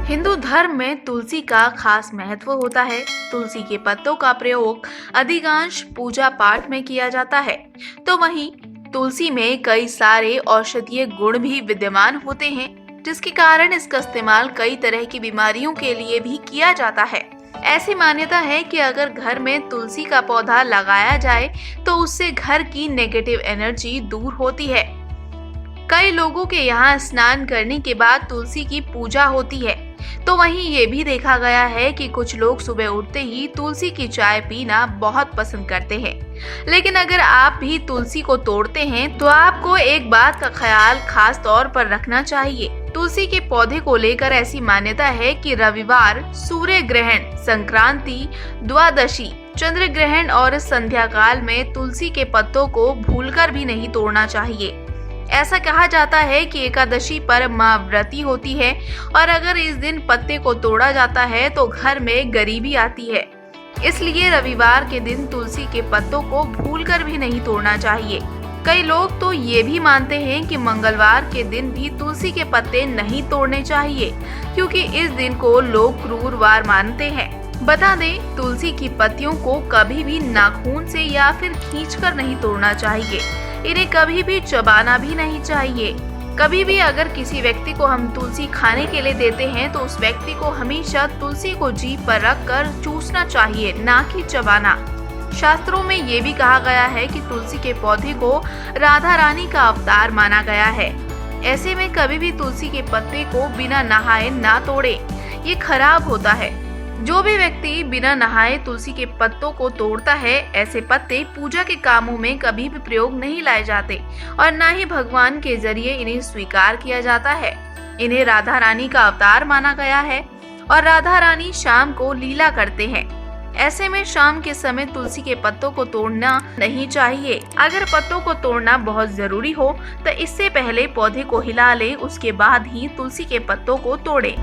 हिंदू धर्म में तुलसी का खास महत्व होता है। तुलसी के पत्तों का प्रयोग अधिकांश पूजा पाठ में किया जाता है। तो वहीं तुलसी में कई सारे औषधीय गुण भी विद्यमान होते हैं, जिसके कारण इसका इस्तेमाल कई तरह की बीमारियों के लिए भी किया जाता है। ऐसी मान्यता है कि अगर घर में तुलसी का पौधा लगाया जाए तो उससे घर की नेगेटिव एनर्जी दूर होती है। कई लोगों के यहाँ स्नान करने के बाद तुलसी की पूजा होती है। तो वहीं ये भी देखा गया है कि कुछ लोग सुबह उठते ही तुलसी की चाय पीना बहुत पसंद करते हैं। लेकिन अगर आप भी तुलसी को तोड़ते हैं तो आपको एक बात का ख्याल खास तौर पर रखना चाहिए। तुलसी के पौधे को लेकर ऐसी मान्यता है कि रविवार, सूर्य ग्रहण, संक्रांति, द्वादशी, चंद्र ग्रहण और संध्या काल में तुलसी के पत्तों को भूलकर भी नहीं तोड़ना चाहिए। ऐसा कहा जाता है कि एकादशी पर मां व्रती होती है और अगर इस दिन पत्ते को तोड़ा जाता है तो घर में गरीबी आती है। इसलिए रविवार के दिन तुलसी के पत्तों को भूलकर भी नहीं तोड़ना चाहिए। कई लोग तो ये भी मानते हैं कि मंगलवार के दिन भी तुलसी के पत्ते नहीं तोड़ने चाहिए, क्योंकि इस दिन को लोग क्रूरवार मानते हैं। बता दें, तुलसी की पत्तियों को कभी भी नाखून से या फिर खींचकर नहीं तोड़ना चाहिए। इन्हें कभी भी चबाना भी नहीं चाहिए। कभी भी अगर किसी व्यक्ति को हम तुलसी खाने के लिए देते हैं तो उस व्यक्ति को हमेशा तुलसी को जीभ पर रखकर चूसना चाहिए, ना कि चबाना। शास्त्रों में ये भी कहा गया है कि तुलसी के पौधे को राधा रानी का अवतार माना गया है। ऐसे में कभी भी तुलसी के पत्ते को बिना नहाए ना तोड़े, ये खराब होता है। जो भी व्यक्ति बिना नहाए तुलसी के पत्तों को तोड़ता है, ऐसे पत्ते पूजा के कामों में कभी भी प्रयोग नहीं लाए जाते और न ही भगवान के जरिए इन्हें स्वीकार किया जाता है। इन्हें राधा रानी का अवतार माना गया है और राधा रानी शाम को लीला करते हैं। ऐसे में शाम के समय तुलसी के पत्तों को तोड़ना नहीं चाहिए। अगर पत्तों को तोड़ना बहुत जरूरी हो तो इससे पहले पौधे को हिला ले, उसके बाद ही तुलसी के पत्तों को तोड़े।